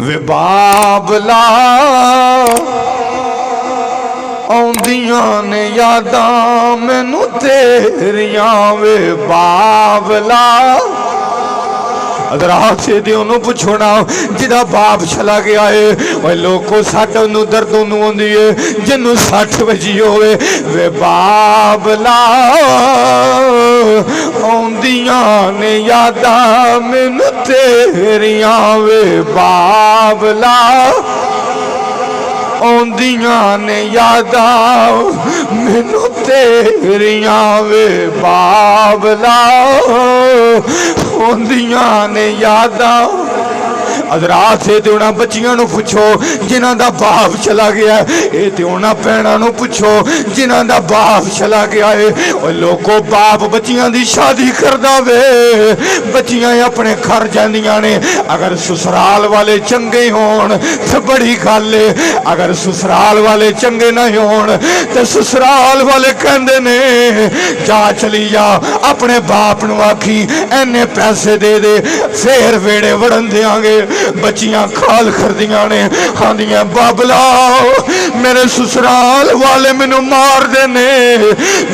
वे बाबला आउंदियां ने यादां मैनू तेरियां वे बाबला। अगर आप से पुछो ना जिदा बाप चला गया है लोगों सट दर्द आँदी है जिन्हों 60 बजी होवे वे बाबला आउंदियां ने यादां मैनू तेरियां वे बाबला आउंदियां ने यादां मैनू तेरियां वे बाबला आउंदियां ने यादां। अदरात से तो उन्होंने बच्चियों को पूछो जिन्हों का बाप चला गया है, ये तो उन्होंने भैनों पूछो जिन्हों का बाप चला गया है। और लोगों बाप बच्चियों की शादी करदा वे बच्चियां अपने घर जांदियां ने। अगर ससुराल वाले चंगे होण तो बड़ी गल है, अगर ससुराल वाले चंगे नहीं होण तो ससुराल वाले कहंदे ने जा चली जा अपने बाप नूं आखी इन्ने पैसे दे दे फिर वेड़े वड़न देंगे। बच्चियां खाल करदियां ने आंदियां बाबला मेरे ससुराल वाले मैनू मार देने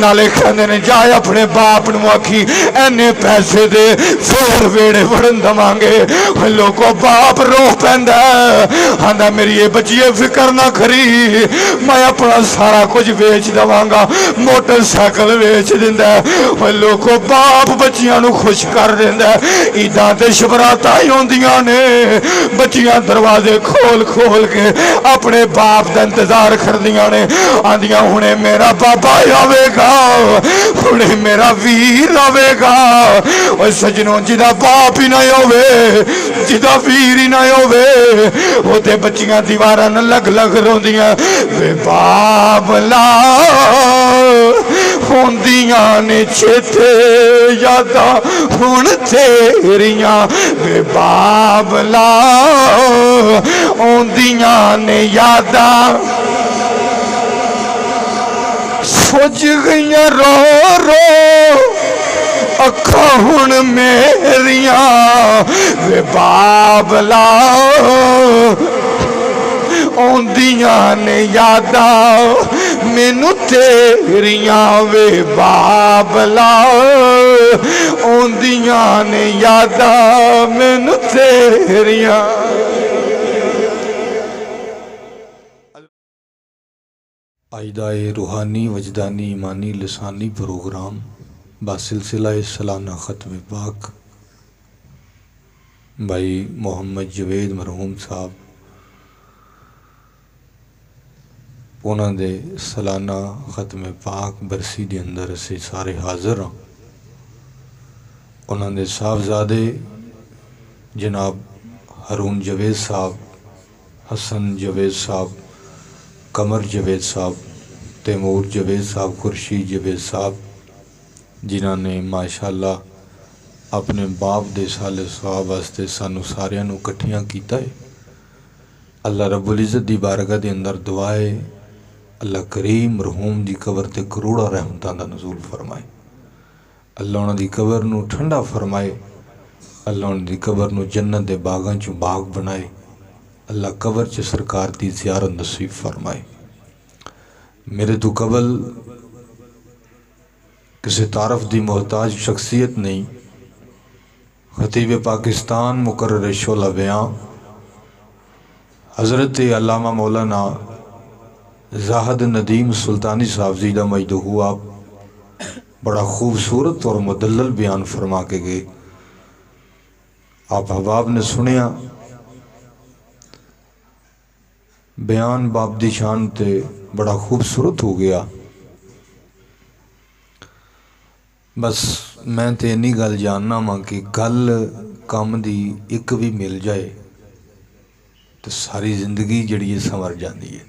नाले कहंदे ने जा अपने बाप नूं आखी इन्ने पैसे दे फिर वेड़े वड़न दवांगे। लोगों बाप रो पैंदा आंदा मेरी ये बच्चिए फिक्र ना करी मैं अपना सारा कुछ बेच दवांगा मोटरसाइकिल बेच दिंदा। लोगों बाप बच्चियां नूं खुश कर दिंदा। ईदां ते शबरातां ही होंदियां ने बच्चियां दरवाजे खोल खोल के अपने बाप का इंतजार करदियां ने आंदियां हुणे मेरा बाबा आवेगा हुणे मेरा वीर आवेगा। और सजनों जिदा बाप ही नहीं होवे जिदा वीर ही नहीं होवे ओते बच्चियां दीवारां न लग लग रोंदियां वे बाबला होंदियां ने चेते यादां हुण तेरियां वे बाबला आउंदियां ने यादां। सोच गईयां रो रो अखां हुण मेरियां वे बाबला आउंदियां ने यादां मैनू तेरियां वे बाबला आउंदियां ने यादां मैनू तेरियां। आइदा रूहानी वजदानी ईमानी लसानी प्रोग्राम बासिलसिला सालाना ख़त्म पाक भाई मोहम्मद जवेद मरहूम साहब उन्होंने सालाना ख़त्म पाक बरसी के अंदर असी सारे हाज़र हाँ। उन्होंने साहबजादे जनाब हारून जवेद साहब हसन जवेद साहब कमर जवेद साहब तैमूर जवेद साहब खुर्शीद जवेद साहब जिन्होंने माशाअल्लाह अपने बाप दे साले सवाब वास्ते सानू सारियां नू इकट्ठियां कीता है। अल्लाह रब्बुल इज़्ज़त दी बारगाह दे अंदर दुआ है अल्लाह करीम मरहूम दी कबर ते करोड़ा रहमतां दा नज़ूल फरमाए। अल्लाह उन्हां दी कबर नू ठंडा फरमाए। अल्लाह उन्हां दी कबर नू जन्नत दे बागां चों बाग बनाए। अल्लाह कबर च सरकार दी ज़ियारत नसीब फरमाए। मेरे तो कबल किसी तारफ दी मोहताज शख्सियत नहीं खतीब पाकिस्तान मुकर्रर शोला बयां हज़रत अल्लामा मौलाना ज़ाहिद नदीम सुल्तानी साहब जी दा मजदहू आप बड़ा खूबसूरत और मुदल्लल बयान फरमा के गए। आप अहबाब ने सुनिया बयान बाप दी शान ते बड़ा खूबसूरत हो गया। बस मैं तो इन्नी गल जानना वा कि गल काम दी एक भी मिल जाए तो सारी जिंदगी जिहड़ी है संवर जाती है।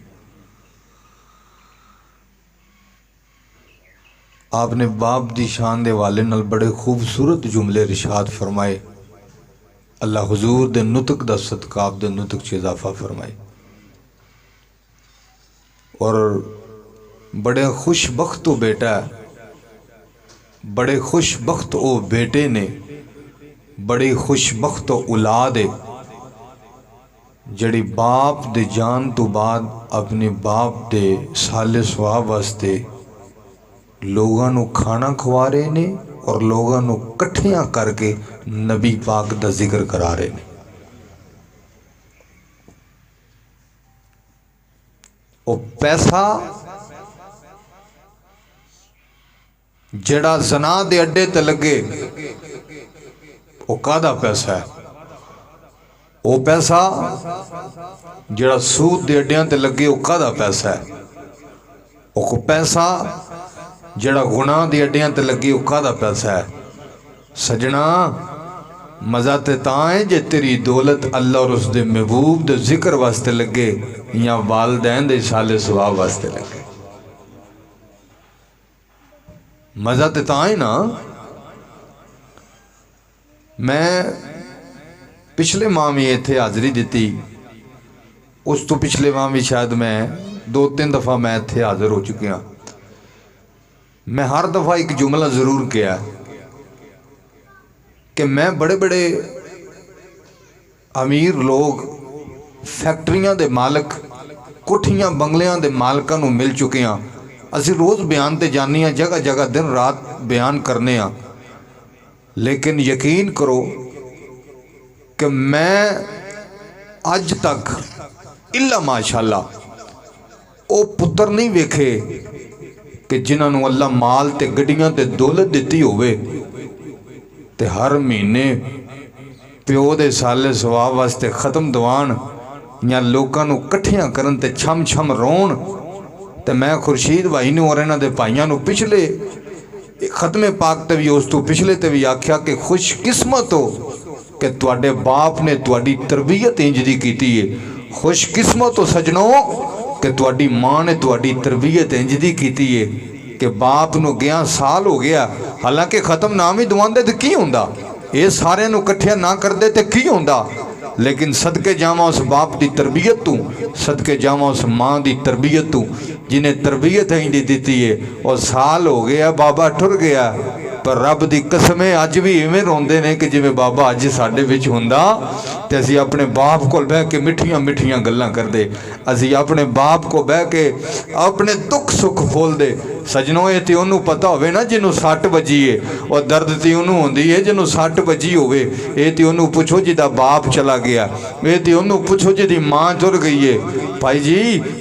आपने बाप दी शान दे वाले नाल बड़े खूबसूरत जुमले इरशाद फरमाए। अल्लाह हुजूर दे नुतक दा सदका आप दे नुतक च इजाफा फरमाए। और बड़े खुशबख्त बेटा है, बड़े खुशबख्त ओ बेटे ने, बड़ी खुशबख्त औलाद है ਜਿਹੜੀ ਬਾਪ ਦੇ ਜਾਣ ਤੋਂ ਬਾਅਦ ਆਪਣੇ ਬਾਪ ਦੇ ਸਾਲੇ ਸੁਆਹ ਵਾਸਤੇ ਲੋਕਾਂ ਨੂੰ ਖਾਣਾ ਖਵਾ ਰਹੇ ਨੇ ਔਰ ਲੋਕਾਂ ਨੂੰ ਇਕੱਠਿਆਂ ਕਰਕੇ ਨਬੀ ਪਾਕ ਦਾ ਜ਼ਿਕਰ ਕਰਾ ਰਹੇ ਨੇ। ਉਹ ਪੈਸਾ ਜਿਹੜਾ ਜ਼ਨਾ ਦੇ ਅੱਡੇ ਤੇ ਲੱਗੇ ਉਹ ਕਾਹਦਾ ਪੈਸਾ ਹੈ? ਉਹ ਪੈਸਾ ਜਿਹੜਾ ਸੂਦ ਦੇ ਅੱਡਿਆਂ ਤੇ ਲੱਗੇ ਉਹ ਕਾਹਦਾ ਪੈਸਾ ਹੈ? ਉਹ ਪੈਸਾ ਜਿਹੜਾ ਗੁਨਾਹ ਦੇ ਅੱਡਿਆਂ ਤੇ ਲੱਗੇ ਉਹ ਕਾਹਦਾ ਪੈਸਾ ਹੈ? ਸਜਣਾ मज़ा तो तां है जे तेरी दौलत अल्लाह और उसके महबूब के जिक्र वास्ते लगे या वालदैन के साले सवाब वास्ते लगे। मज़ा तो तां है ना। मैं पिछले माह भी इत्थे हाज़री दी, उस तो पिछले माह भी शायद मैं 2-3 दफ़ा मैं इत्थे हाज़र हो चुकिया। मैं हर दफ़ा एक जुमला ज़रूर किया कि मैं बड़े बड़े अमीर लोग फैक्ट्रियां दे मालक कोठियां बंगलियां दे मालकां नूं मिल चुके हाँ। असीं रोज़ बयान ते जाने हाँ, जगह जगह दिन रात बयान करने हाँ, लेकिन यकीन करो कि मैं अज तक इल्ला माशाअल्लाह वो पुत्र नहीं वेखे कि जिन्हां नूं अल्लाह माल ते गड्डियां ते दौलत दित्ती होवे ते हर महीने प्यो दे साले सवाब वास्ते ख़त्म दवान या लोगों नूं इकट्ठियां करन ते छम छम रोण। ते मैं खुर्शीद भाई नूं और इन्हां दे भाइयां नूं पिछले ख़त्मे पाक ते भी उस तो पिछले ते भी आख्या कि खुशकिस्मत हो कि तुहाडे बाप ने तुहाडी तरबियत इंज दी कीती है। खुशकिस्मत हो सजनों कि तुहाडी मां ने तुहाडी तरबियत इंज दी कीती है कि बाप नूं गया साल हो गया, हालांकि ख़त्म नाम ही दवांदे तो की हुंदा, ये सारिਆਂ ਨੂੰ इकट्ठिया ना करते तो की हुंदा। लेकिन सदके जावा उस बाप की तरबियत तू, सदके जावा उस माँ की तरबियत तू जिन्हें तरबियत इंज दी है। और साल हो गया बाबा टुर गया, पर रब की कसमें अज भी इवें रोंदे ने कि जिवें बाबा अज साडे विच हुंदा ते असीं अपने बाप को बह के मिठियां मिठियां गल्लां करदे, असीं अपने बाप को बह के अपने दुख सुख फोलदे। सजनों ये तो उन्होंने पता होवे ना जिन्हों सट वजी है, और दर्द तो उन्होंने होंदी है जिन्हों सट वजी होवे। ये तो उन्होंने पुछो जिदा बाप चला गया, ये तो उन्होंने पुछो जिदी माँ टुर गई है। भाई जी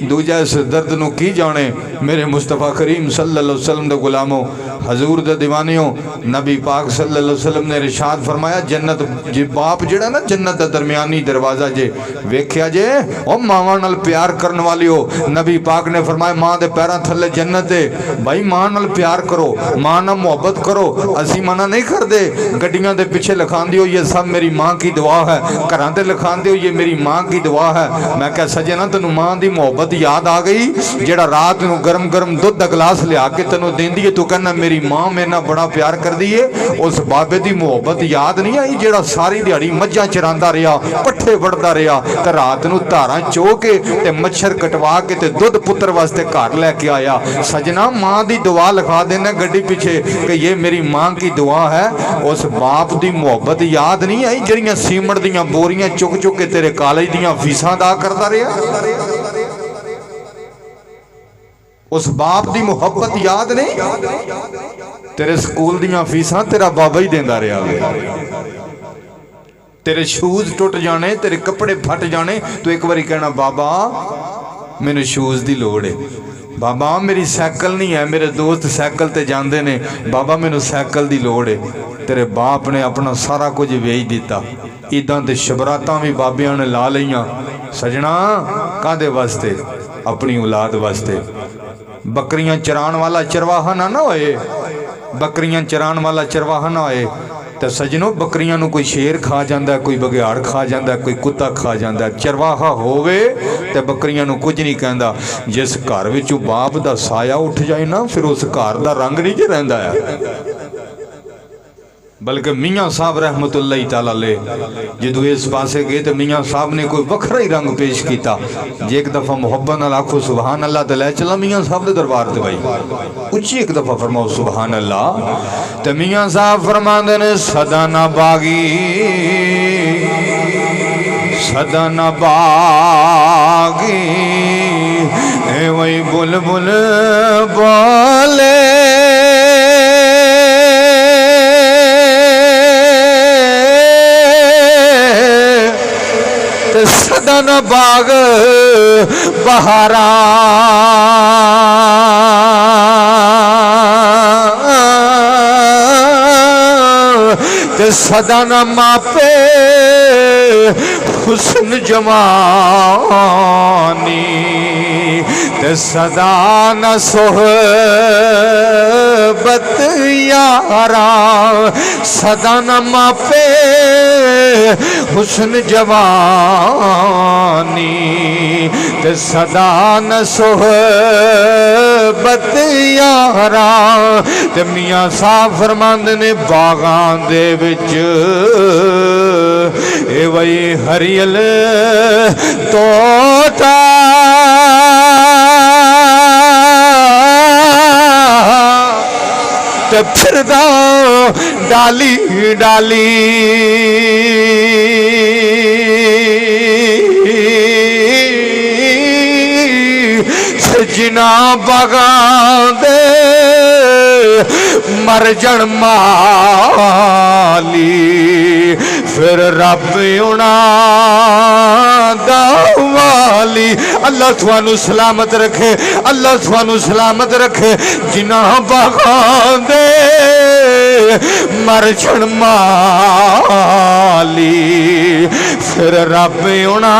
दूजा इस दर्द नूं की जाने। मेरे मुस्तफा करीम सल्लल्लाहु अलैहि वसल्लम दे गुलामों, हजूर दे दीवानियों, नबी पाक सल्लल्लाहु अलैहि वसल्लम ने इरशाद फरमाया जन्नत जी बाप जिहड़ा ना जन्नत दा दरमियानी दरवाजा जे वेख्या जे ओ मावां नाल प्यार करन वालियो। नबी पाक ने फरमाया मां दे पैरां थल्ले जन्नत है। भाई मां नाल प्यार करो, मां नाल मोहब्बत करो। असीं मना नहीं करते, गड्डियां दे पिछे लिखांदे हो ये सब मेरी मां की दुआ है, घरां ते लिखांदे हो ये मेरी मां की दुआ है। मैं क्या सजना तेनों मां दी मोहब्बत याद आ गई, जेड़ा रात नूं गरम गरम दुध दा गिलास लिया के तेनों देंदी है, तू कहना मेरी मां मेरे नाल बड़ा प्यार करदी है। उस बाबे दी मोहब्बत याद नहीं आई जेड़ा सारी दिहाड़ी मज्जां चरांदा रहा, पट्ठे वड़दा रहा ते रात नूं धारां चो के ते मच्छर कटवा के ते दुध पुत्र वास्ते घर लैके आया। सजना मां दी दुआ लिखा देना गड्डी पीछे कि ये मेरी मां की दुआ है। उस बाप दी मोहब्बत याद नहीं आई जिहड़ियां सीमट दीयां बोरियां चुक चुक के तेरे कॉलेज दीयां फीसां अदा करदा रहा। उस बाप दी मोहब्बत याद नहीं, तेरे स्कूल दीयां फीसां तेरा बाबा ही देंदा रहा। तेरे शूज टुट जाने, तेरे कपड़े फट जाने, तो एक बारी कहना बाबा मैनू शूज की लोड़ है, बाबा मेरी साइकिल नहीं है, मेरे दोस्त साइकिल ते जाते ने, बाबा मैनू साइकिल की लोड़ है। तेरे बाप ने अपना सारा कुछ वेच दिता। ईदां ते शबरातां भी बाबियां ने ला लईयां। सजना कादे वास्ते? अपनी औलाद वास्ते। बकरियां चराण वाला चरवाहा ना होए, बकरियां चराण वाला चरवाहा ना होए तो सजनों बकरियां नूं कोई शेर खा जाता, कोई बघियाड़ खा जाता, कोई कुत्ता खा जाता। चरवाहा होवे तो बकरियां नूं कुछ नहीं कहता। जिस घर विचों बाप दा साया उठ जाए ना, फिर उस घर दा रंग नहीं जे रहिंदा है। बल्कि मियाँ साहब रहमतुल्लाह ताला अलैह जदों इस पासे गए तो मियाँ साहब ने कोई वखरा ही रंग पेश किया। जे एक दफ़ा मुहब्बत नाल आखो सुबहान अल्लाह तो लै चला मियाँ साहब के दरबार से। भाई उच्ची एक दफ़ा फरमाओ सुबहान अल्लाह। तो मियाँ साहब फरमाते ने सदा ना बागी सदा न बागी ए वही बुलबुल बोले सदा न बाग बहारा ते सदा न मापे हुस्न जवानी ते सदा न सोहबत यारा सदा न मापे हुस्न जवानी ते सदा न सोहबत यारा ते मियां साहब फरमांदे ने बागां दे विच ए वही हरियल तोता ते फिरदा डाली डाली जिना बागां दे मर जन माली फिर रब उना वाली अल्लाह थानू सलामत रखे अल्लाह थानू सलामत रखे जिना बागां दे मर जन माली फिर रब उना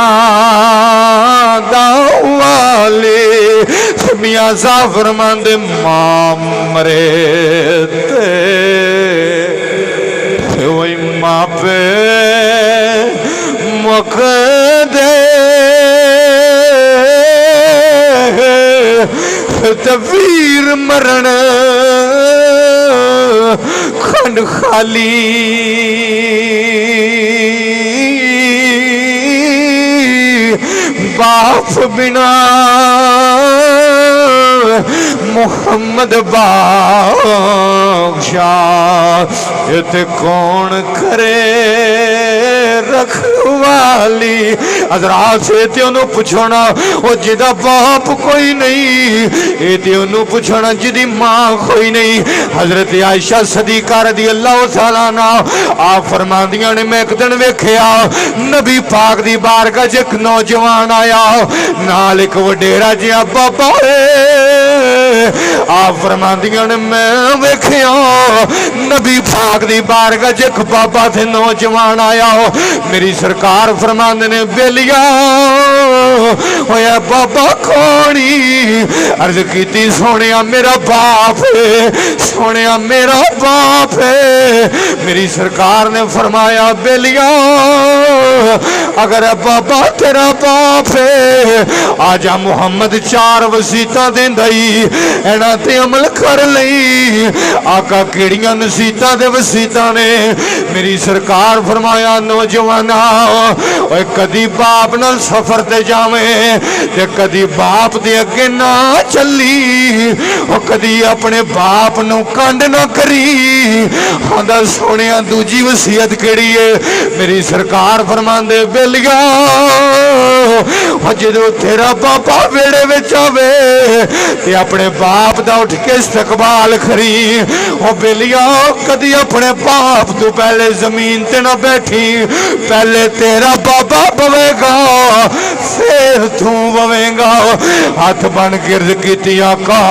वाली मियां साहब फरमांदे मां मरे वही मापे मुख दे वीर मरण खंड खाली बाप बिना मोहम्मद बादशाह इते कौन करे रखवाली हज़रात से ते उन्होंने पूछना वो जिदा बाप कोई नहीं ये ते उन्होंने पूछना जिदी मां कोई नहीं हजरत आयशा सदीका रज़ियल्लाहु तआला अन्हा आप फरमांदियां ने मैं एक दिन वेखिया नबी पाक दी बारगाह च एक नौजवान आया नाल एक वडेरा जिहा बाबा आप फरमांदियां ने मैं वेखिया नबी पाक दी बारगाह च एक बाबा थे नौजवान आया मेरी सरकार फरमांदे ने बेलिया होया बाबा कौनी अर्ज कीती सोनिया मेरा बाप है सोनिया मेरा बाप है मेरी सरकार ने फरमाया बेलिया अगर बाबा तेरा बाप है आजा मुहम्मद 4 वसीयतां देंदा ही एना ते अमल कर लई आका केड़ियां नसीहतां दे वसीयतां ने मेरी सरकार फरमाया नौजवाना ओए कदी बाप नाल सफर ते जावें ते कदी बाप दे अगे ना चली ओ कदी अपने बाप नू कंड ना करी आंदा सोनिया दूजी वसीयत केड़ी है मेरी सरकार फरमांदे बेलिया जो तेरा बाबा वेड़े विच आवे ते अपने बाप दा उठ के इस्तकबाल करी ओ बेलिया कदी अपने बाप तो पहले जमीन ते ना बैठी पहले तेरा बाबा बवेगा फिर तू बवेगा हाथ बन गिरद कीती आका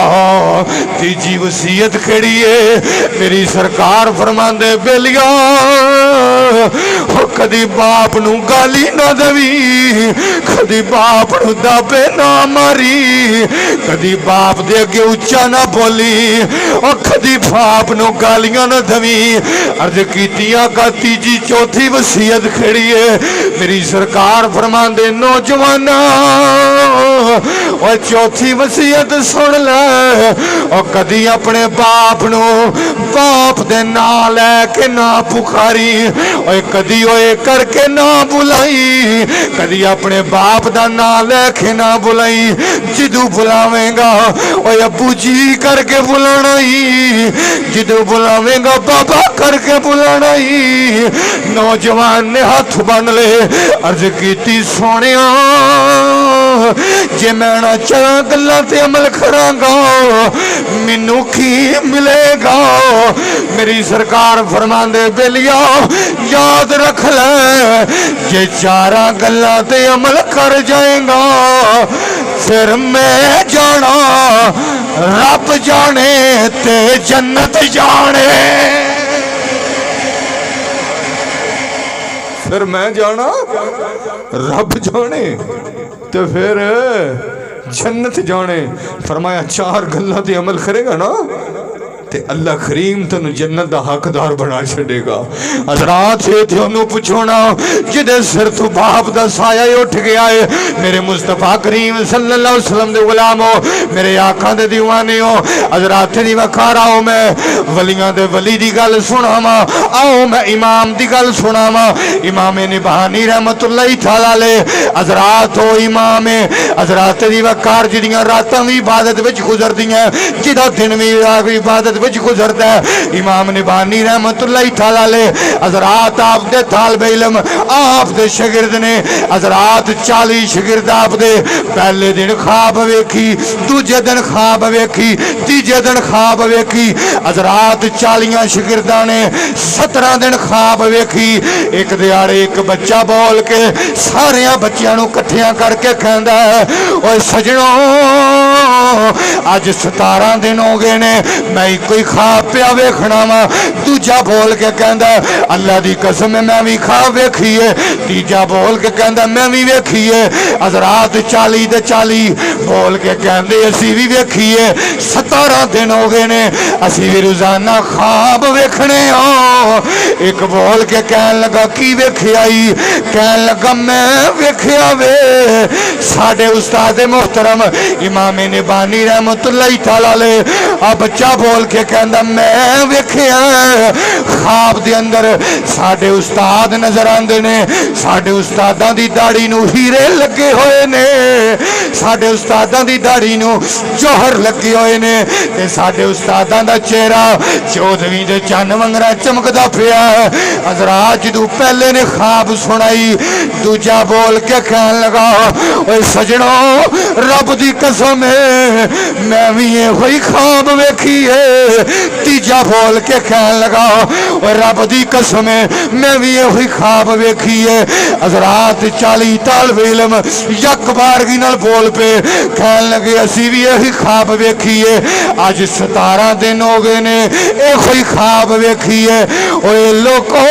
तीजी वसीयत केड़ी है मेरी सरकार फरमांदे बेलिया कदी बाप नू गाली ना देवी कदी बाप नू दाबे ना मारी कदी बाप दे अगे उच्चा ना बोली और कदी बाप नू गालियां ना देवी अर्ज कीतियां का तीजी चौथी वसीयत खड़ी है मेरी सरकार फरमांदे नौजवाना और चौथी वसीयत सुन ले और कदी अपने बाप नू बाप दे ना लैके ना पुकारी और कदी ओए करके ना बुलाई कदी अपने बाप बाप दा नाम लेके ना बुलाई, जिदू बुलावेगा ओए अबू जी करके बुलाना ही, जिदू बुलावेगा बाबा करके बुलाना ही। नौजवान ने हाथ बन ले, अर्ज की सोने जे मैं ना चला गल्लां ते अमल करांगा मैनू की मिलेगा। मेरी सरकार फरमांदे बेलिया याद रख ले, जे चारा गल्लां ते अमल कर जाएगा फिर मैं जाना रब जाने ते जन्नत जाने, फिर मैं जाना रब जाने तो फिर जन्नत जाने। फरमाया चार गल्लां ते अमल करेगा ना ते अल्लाह करीम तेन जन्नत का हकदार बना छेगा। हजरात पूछो ना जिदे सिर तू बाप का साया उठ गया है, मेरे मुस्तफा करीम सल्लल्लाहु अलैहि वसल्लम दे गुलाम हो, मेरे आका दे दीवाने हो। हजरात दी वखारा हो, मैं वलियां दे वली दी गल सुनावा। आओ मैं इमाम दी गल सुनावा। इमाम निबानी रहमतुल्लाह तआला अलैह हजरात हो इमाम है। हजरात दी वकार जिहड़ियां रातां भी इबादत विच गुजरदियां, जिहदा दिन भी इबादत विच गुजरदा है। इमाम निबानी रहमतुल्लाह तआला अलैह हजरात आप दे तालिबे इल्म आप दे शागिर्द ने। हजरात 40 शागिर्द आप दे पहले दिन ख्वाब वेखी, दूजे दिन ख्वाब वेखी, तीजे दिन ख्वाब वेखी। हजरात 40 शागिर्दां ने 17 दिन ख्वाब वेखी। एक दिहाड़े एक बच्चा बोल के सारे बच्चों को इकट्ठिया करके कहंदा है, ओए सजणो अज 17 दिन हो गए ने मैं कोई ख्वाब पिया वेखना वा। दूजा बोल के कहंदा अल्लाह दी कसम मैं भी ख्वाब वेखी है। तीजा बोल के कहंदा मैं भी वेखी है। हजरात 40 दे 40 बोल के कहंदे असी भी वेखी है। 17 दिन हो गए ने असी भी रोजाना ख्वाब वेखने हो। एक बोल के कहन लगा की वेखिया ही, कहन लगा मैं वेखिया वे साडे उस्ताद मोहतरम इमाम निबानी रहमतुल्लाह तआला अलैह। आ बच्चा बोल के कहंदा मैं वेखिया ख्वाब दे अंदर साडे उस्ताद नजर आंदे ने, साडे उस्तादां दी दाढ़ी नूं हीरे लगे होए ने, साडे उस्तादां दी दाढ़ी नूं जौहर लगे होए ने ते साडे उस्तादां दा चेहरा 14वीं दे चन्न वंगरा चमकदा पिया। हजरात जदों पहले ने ख्वाब सुनाई, दूजा बोल के कहन लगा ओए सजणो रब दी कसम है मैं भी ये ख्वाब वेखी है। तीजा बोल के कहन लगा और रब दी कसम है मैं भी ये ख्वाब वेखी है। हजरात 40 तालिब इल्म यक बारगी नाल बोल पे कहन लगे असी भी यही ख्वाब वेखी है। अज 17 दिन हो गए ने ये ख्वाब वेखी है। ओए लोको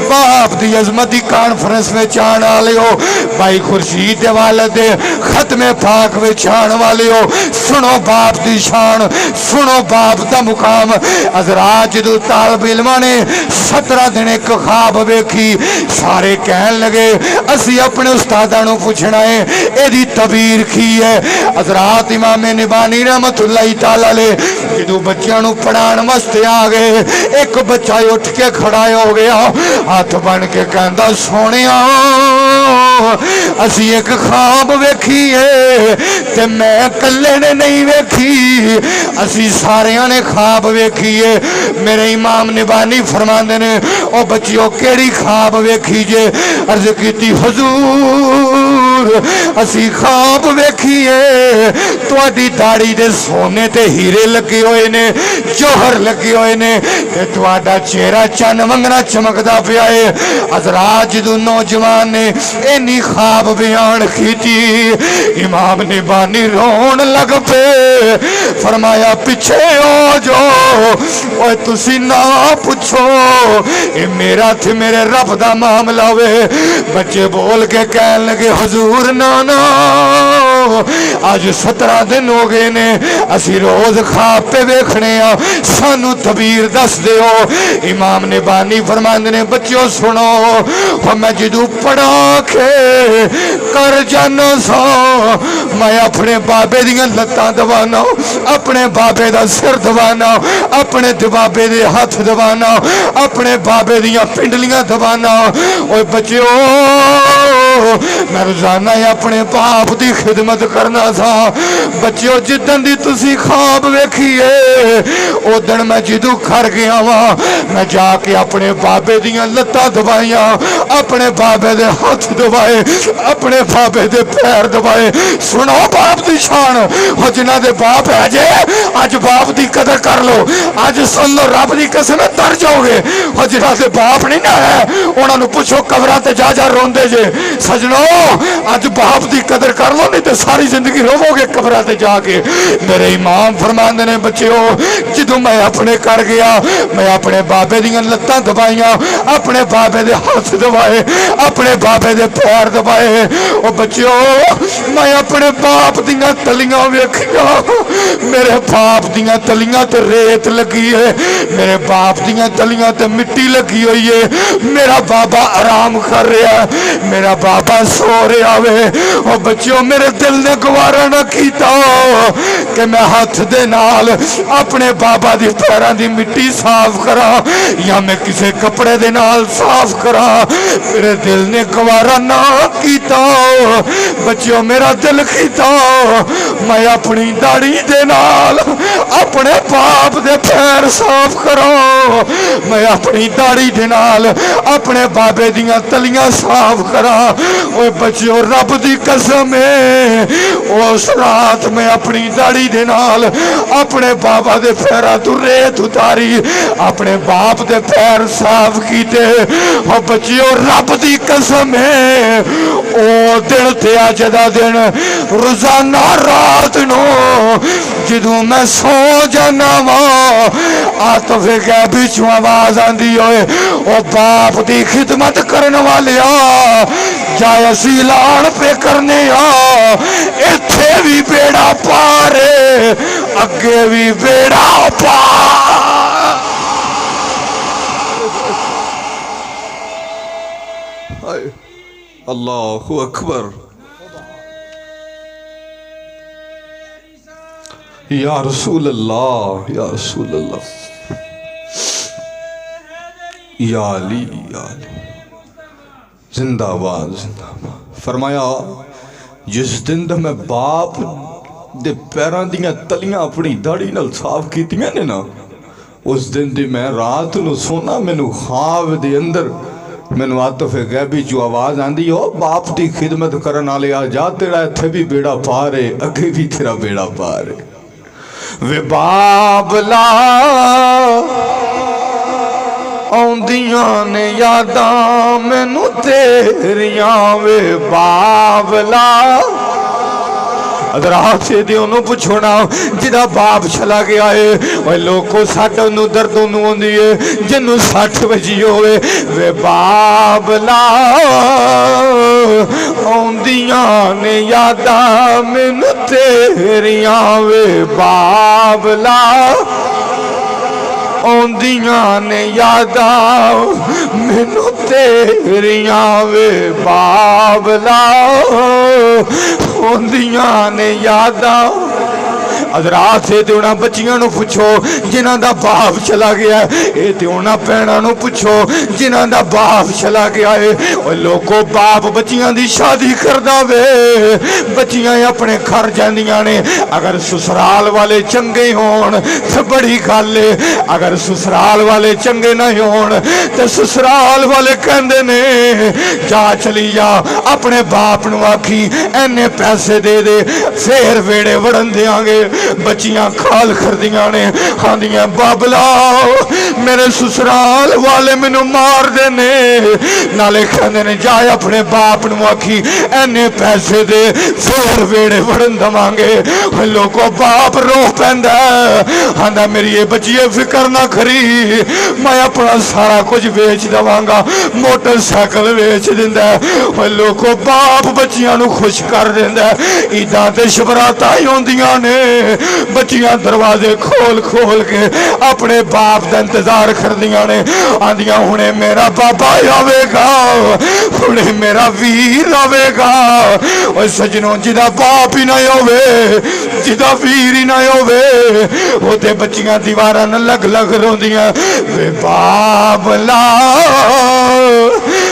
बाप दी अजमत दी कॉन्फ्रेंस में आने वाले हो, भाई खुर्शीद दे वालिद खत्मे पाक में आने वाले हो, सुनो बाप दी शान, सुनो बाप दा मुकाम। हजरात जदों तालिब इल्मां ने 17 दिन एक ख्वाब वेखी, सारे कहन लगे असी अपने उस्तादां नूं पुछना है एदी तबीर की है। हजरात इमाम निबानी रहमतुल्लाह तआला अलैह जदों बच्चों नूं पढ़ाने वास्ते आ गए, एक बच्चा उठ के खड़ा हो गया, हाथ बन के कहंदा सोनिया असी एक ख्वाब वेखी है ते मैं कल्ले ने नहीं वेखी, असी सारियां ने ख्वाब वेखी है। मेरे इमाम निबानी फरमांदे ने ओ बच्चियों केड़ी ख्वाब वेखी जे? अर्ज कीती हुजूर असी ख्वाब वेखी है तुहाडी दाढ़ी दे सोने ते हीरे लगे हुए ने, जौहर लगे हुए ने ते तुहाडा चेहरा चन्न वंगरा चमकदा पिया है। हजरात जदों नौजवान ने इन्नी ख्वाब बयान की, इमाम निबानी रोन लग पे, फरमाया पीछे हो जाओ ओए तुसी ना पूछो ये मेरा थे मेरे रब दा मामला वे। बच्चे बोल के कहन लगे हुजूर ना ना आज 17 दिन हो गए ने असी रोज ख्वाब पे वेखने आ, सानू तबीर दस दिओ। इमाम निबानी फरमांदे ने बच्चों सुनो मैं जदों पढ़ा के कर जाना सा मैं अपने बाबे दियां लत्तां दबाना, अपने बाबे दा सिर दबाना, अपने बाबे दे हाथ दबाना, अपने बाबे दियां पिंडलियां दबाना। ओए बच्चों मैं रोजाना ही अपने बाप की खिदमत करना था। बच्चों जिदन दी तुसी ख्वाब वेखीए उदन मैं जिदू घर गया वा मैं जाके अपने बाबे दियां लत्तां दबाइया, अपने बाबे दे हाथ दबाए, अपने बाबे दे पैर दबाए। सुनो बाप दी शान, हो जिन्हां दे बाप है जे अज बाप दी कदर कर लो, अज सुन लो रब दी कसम तर जाओगे। हो जिन्हां दे बाप नहीं ना है उन्हां नूं पुछो कबरां ते जा जा रोंदे जे। सजनो अज बाप दी कदर कर लो नहीं तो सारी जिंदगी रोवोगे कबरां ते जाके। मेरे इमाम फरमांदे ने बच्चों जदों मैं अपने घर गया मैं अपने बाबे दियां लत्तां दबाइयां, अपने बाबे दे हाथ दबाए, अपने बाबे दे पैर दबाए। ओ बच्चों मैं अपने बाप दियां तलियां वेखियां, मेरे बाप दियां तलियां ते रेत लगी है, मेरे बाप दियां तलियां ते मिट्टी लगी हुई है। मेरा बाबा आराम कर रहा है, मेरा बाबा सो रहा है। ओ बच्चों मेरे दिल ने गवारा ना कीता कि मैं हाथ दे नाल अपने बाबा दी पैरां दी मिट्टी साफ करा या मैं किसी कपड़े दे नाल साफ करा। मेरे दिल ने गवारा ना कीता। बच्चों मेरा दिल कीता मैं अपनी दाढ़ी दे नाल अपने बाप दे पैर साफ करा, मैं अपनी दाढ़ी दे नाल अपने बाबे दियां तलियां साफ करा। ओए बच्चों रब दी कसम है उस रात मैं अपनी दाढ़ी दे नाल अपने बाबा दे पैरां तों रेत उतारी, अपने बाप दे पैर साफ कीते। ओ बच्चों रब दी कसम है ओ दिन ते अज दा दिन रोजाना रात नो जदों मैं सो जाना वा आतफे गैबी चों आवाज आंदी होए ओ बाप दी खिदमत करने वाले जाए असी ऐलान पे करने इत्थे भी बेड़ा पार अगे भी बेड़ा पार। अल्लाहु अकबर। या रसूल अल्लाह, या रसूल अल्लाह, या अली, या अली, जिंदाबाद जिंदाबाद। फरमाया जिस दिन दा मैं बाप दे पैरां दियां तलियां अपनी दाढ़ी नाल साफ कीतियां ने ना उस दिन दी मैं रात नूं सोना मैनू ख्वाब दे अंदर मैनू आतफे गैबी जो आवाज़ आंदी हो बाप दी खिदमत करन वाले आ जा तेरा इत्थे भी बेड़ा पार है अगे भी तेरा बेड़ा पार है। वे बाबला आउंदियां ने यादां मैनू तेरियां वे बाबला। रात से ओनू पुछो ना जिदा बाप चला गया है वह लोगों सट ओनू दर्द ओनू आंदी है जिन्नू 60 बजी होवे वे बाबला आउंदियां ने यादां मैनू तेरियां वे बाबला आउंदियां ने यादां मैनू तेरियां वे बाबला आउंदियां ने यादां। रात से तो उन्होंने बच्चियों को पुछो जिन्हों का बाप चला गया ये तो उन्होंने भैनों पुछो जिन्हों का बाप चला गया है। और लोगों बाप बच्चियों की शादी करदा वे बच्चियां अपने घर जांदियां ने अगर ससुराल वाले चंगे होन तो बड़ी गल है अगर ससुराल वाले चंगे नहीं होन तो ससुराल वाले कहंदे ने जा चली जा अपने बाप नूं आखी इन्ने पैसे दे दे फिर वेड़े वड़न देंगे। बच्चियां खाल खरदियां ने आंदियां बाबला मेरे ससुराल वाले मैनू मार देने नाले कहंदे ने जा अपने बाप नूं आखी इन्ने पैसे दे फिर वेड़े वड़न दवांगे। लोगों बाप रो पैंदा आंदा मेरी ये बच्चिए फिक्र ना करी मैं अपना सारा कुछ बेच दवांगा मोटरसाइकिल बेच दिंदा। लोगों बाप बच्चियां नूं खुश कर दिंदा। ईदां ते शबरातां ही होंदियां ने बच्चियां दरवाजे खोल खोल के अपने बाप का इंतजार करदियां ने आंदियां हुणे मेरा बाबा आवेगा हुणे मेरा वीर आवेगा। और सजनों जिदा बाप ही ना होवे जिदा वीर ही ना होवे वो ते बच्चियां दीवारां न लग लग रोंदियां वे बाबला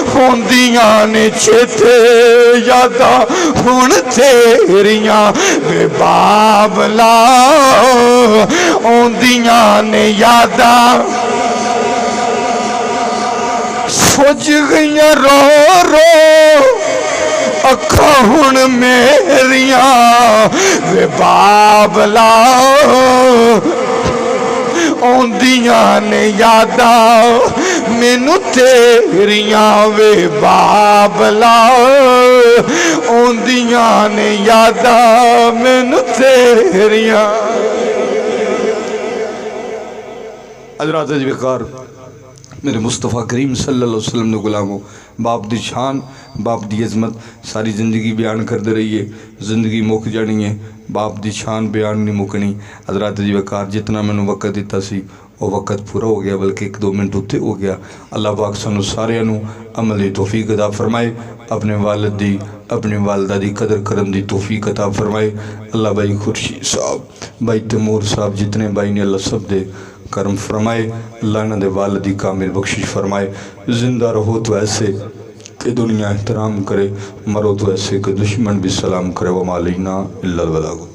होंदियां ने चेते यादा हुण तेरियां वे बाबला आउंदियां ने यादा सुज गईयां रो रो अखां हुण मेरियां वे बाबला आउंदियां ने यादा मैनू तेरियां वे बाबला आउंदियां ने यादा मैनू तेरियां। हज़रात ज़िक्र मेरे मुस्तफ़ा करीम सल्लल्लाहु अलैहि वसल्लम ने गुलामों बाप दी शान बाप दी अजमत सारी ज़िंदगी बयान करते रहिए। ज़िंदगी मुक जानी है, बाप दी शान बयान नहीं मुकनी। हज़रात ज़िक्र जितना मैंने वक्त दिता सी वो वक्त पूरा हो गया, बल्कि 1-2 मिनट उत्ते हो गया। अल्लाह पाक सानू सारियां नू अमल दी तौफीक अता फरमाए, अपने वालिद दी अपनी वालदा दी कदर करन दी तौफीक अता फरमाए। अल्लाह भाई खुर्शीद साहब भाई तैमूर साहब जितने भाई ने अल्लाह सब दे करम फरमाए। अल्लाह इन्हां दे वालिद दी कामिल बख्शिश फरमाए। जिंदा रहो तो ऐसे कि दुनिया एहतराम करे, मरो तो ऐसे कि दुश्मन भी सलाम करे। व मालैना इल्लल बलाग।